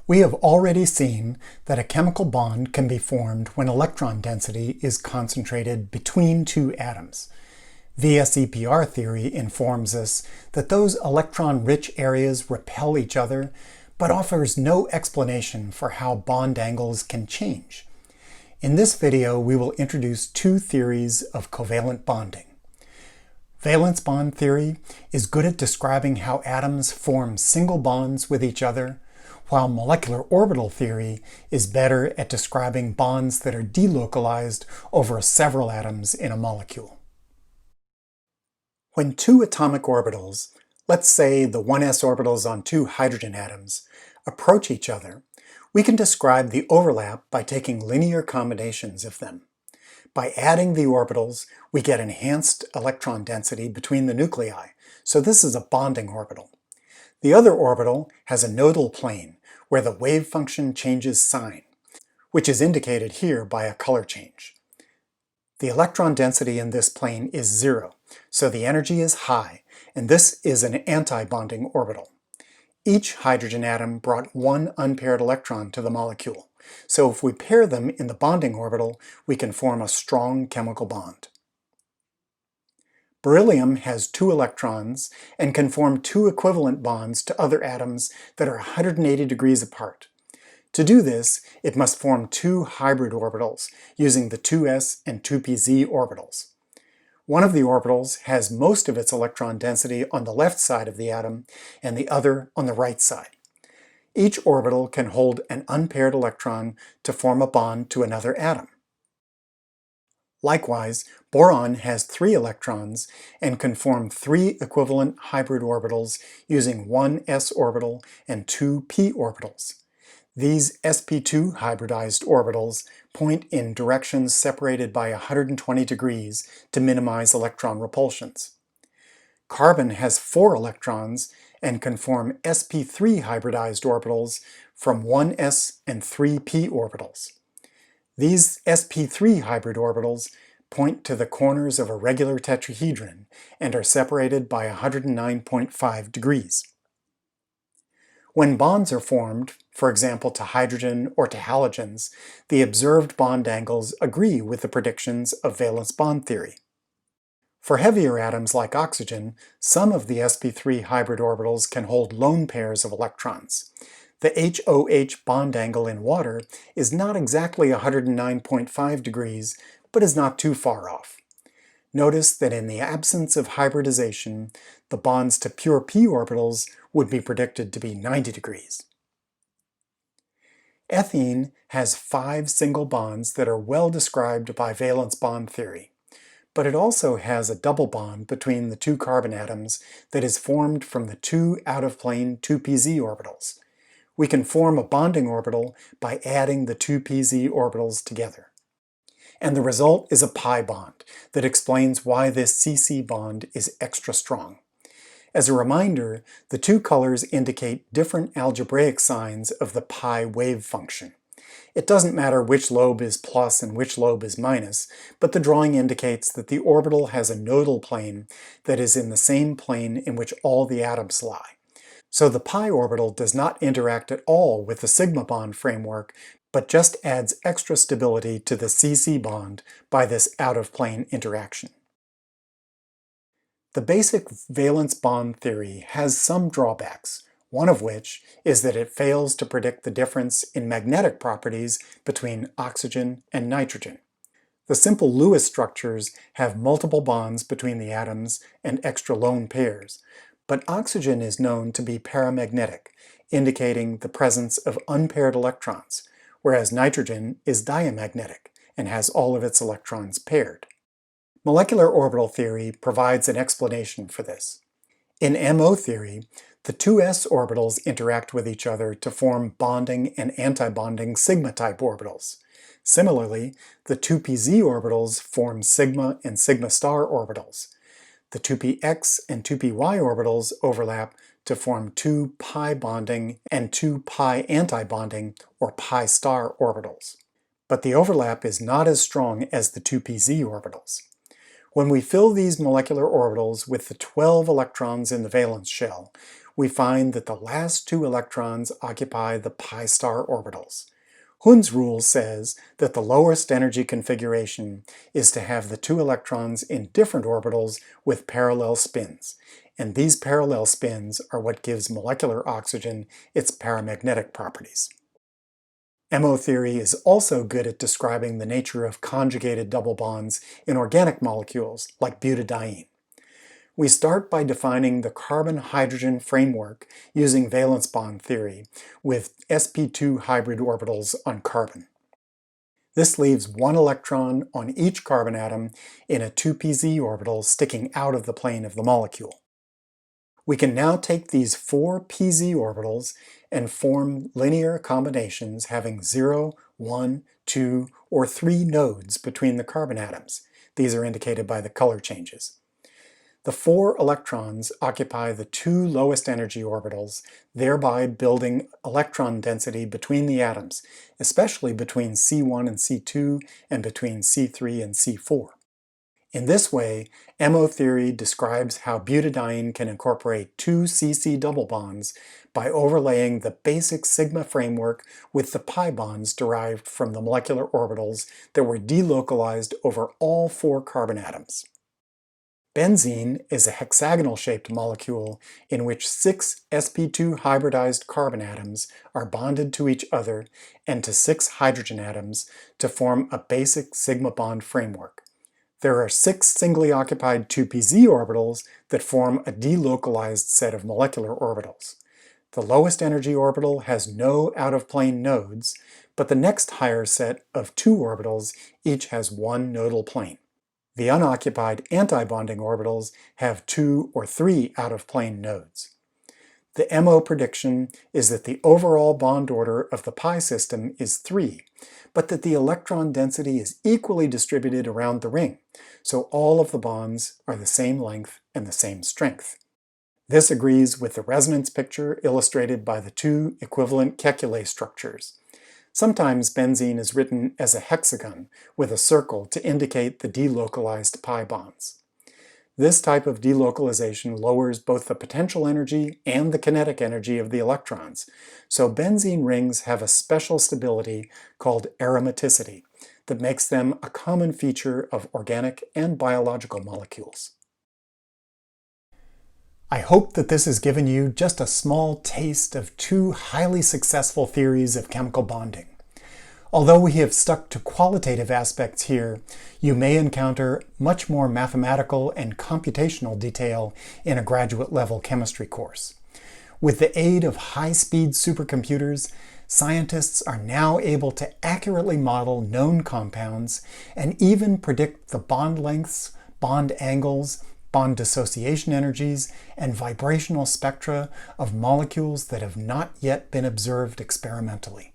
We have already seen that a chemical bond can be formed when electron density is concentrated between two atoms. VSEPR theory informs us that those electron-rich areas repel each other, but offers no explanation for how bond angles can change. In this video, we will introduce two theories of covalent bonding. Valence bond theory is good at describing how atoms form single bonds with each other, while molecular orbital theory is better at describing bonds that are delocalized over several atoms in a molecule. When two atomic orbitals, let's say the 1s orbitals on two hydrogen atoms, approach each other, we can describe the overlap by taking linear combinations of them. By adding the orbitals, we get enhanced electron density between the nuclei, so this is a bonding orbital. The other orbital has a nodal plane, where the wave function changes sign, which is indicated here by a color change. The electron density in this plane is 0, so the energy is high, and this is an anti-bonding orbital. Each hydrogen atom brought one unpaired electron to the molecule, so if we pair them in the bonding orbital, we can form a strong chemical bond. Beryllium has 2 electrons and can form 2 equivalent bonds to other atoms that are 180 degrees apart. To do this, it must form 2 hybrid orbitals using the 2s and 2pz orbitals. One of the orbitals has most of its electron density on the left side of the atom and the other on the right side. Each orbital can hold an unpaired electron to form a bond to another atom. Likewise, boron has 3 electrons and can form 3 equivalent hybrid orbitals using one s orbital and 2 p orbitals. These sp2 hybridized orbitals point in directions separated by 120 degrees to minimize electron repulsions. Carbon has 4 electrons and can form sp3 hybridized orbitals from 1s and 3p orbitals. These sp3 hybrid orbitals point to the corners of a regular tetrahedron and are separated by 109.5 degrees. When bonds are formed, for example to hydrogen or to halogens, the observed bond angles agree with the predictions of valence bond theory. For heavier atoms like oxygen, some of the sp3 hybrid orbitals can hold lone pairs of electrons. The HOH bond angle in water is not exactly 109.5 degrees, but is not too far off. Notice that in the absence of hybridization, the bonds to pure p orbitals would be predicted to be 90 degrees. Ethene has 5 single bonds that are well described by valence bond theory, but it also has a double bond between the 2 carbon atoms that is formed from the 2 out-of-plane 2pz orbitals. We can form a bonding orbital by adding the 2pz orbitals together. And the result is a pi bond that explains why this CC bond is extra strong. As a reminder, the 2 colors indicate different algebraic signs of the pi wave function. It doesn't matter which lobe is plus and which lobe is minus, but the drawing indicates that the orbital has a nodal plane that is in the same plane in which all the atoms lie. So the pi orbital does not interact at all with the sigma bond framework, but just adds extra stability to the CC bond by this out-of-plane interaction. The basic valence bond theory has some drawbacks, one of which is that it fails to predict the difference in magnetic properties between oxygen and nitrogen. The simple Lewis structures have multiple bonds between the atoms and extra lone pairs, but oxygen is known to be paramagnetic, indicating the presence of unpaired electrons, whereas nitrogen is diamagnetic and has all of its electrons paired. Molecular orbital theory provides an explanation for this. In MO theory, the 2s orbitals interact with each other to form bonding and antibonding sigma-type orbitals. Similarly, the 2pz orbitals form sigma and sigma star orbitals. The 2px and 2py orbitals overlap to form 2 pi bonding and 2 pi antibonding or pi star orbitals. But the overlap is not as strong as the 2pz orbitals. When we fill these molecular orbitals with the 12 electrons in the valence shell, we find that the last two electrons occupy the pi star orbitals. Hund's rule says that the lowest energy configuration is to have the two electrons in different orbitals with parallel spins, and these parallel spins are what gives molecular oxygen its paramagnetic properties. MO theory is also good at describing the nature of conjugated double bonds in organic molecules like butadiene. We start by defining the carbon-hydrogen framework using valence bond theory with sp2 hybrid orbitals on carbon. This leaves one electron on each carbon atom in a 2pz orbital sticking out of the plane of the molecule. We can now take these four pz orbitals and form linear combinations having 0, 1, 2, or 3 nodes between the carbon atoms. These are indicated by the color changes. The 4 electrons occupy the 2 lowest energy orbitals, thereby building electron density between the atoms, especially between C1 and C2 and between C3 and C4. In this way, MO theory describes how butadiene can incorporate two CC double bonds by overlaying the basic sigma framework with the pi bonds derived from the molecular orbitals that were delocalized over all 4 carbon atoms. Benzene is a hexagonal-shaped molecule in which 6 sp2 hybridized carbon atoms are bonded to each other and to 6 hydrogen atoms to form a basic sigma bond framework. There are 6 singly occupied 2pz orbitals that form a delocalized set of molecular orbitals. The lowest energy orbital has no out-of-plane nodes, but the next higher set of 2 orbitals each has 1 nodal plane. The unoccupied anti-bonding orbitals have 2 or 3 out-of-plane nodes. The MO prediction is that the overall bond order of the pi system is 3, but that the electron density is equally distributed around the ring, so all of the bonds are the same length and the same strength. This agrees with the resonance picture illustrated by the 2 equivalent Kekulé structures. Sometimes benzene is written as a hexagon with a circle to indicate the delocalized pi bonds. This type of delocalization lowers both the potential energy and the kinetic energy of the electrons, so benzene rings have a special stability called aromaticity that makes them a common feature of organic and biological molecules. I hope that this has given you just a small taste of 2 highly successful theories of chemical bonding. Although we have stuck to qualitative aspects here, you may encounter much more mathematical and computational detail in a graduate-level chemistry course. With the aid of high-speed supercomputers, scientists are now able to accurately model known compounds and even predict the bond lengths, bond angles, bond dissociation energies, and vibrational spectra of molecules that have not yet been observed experimentally.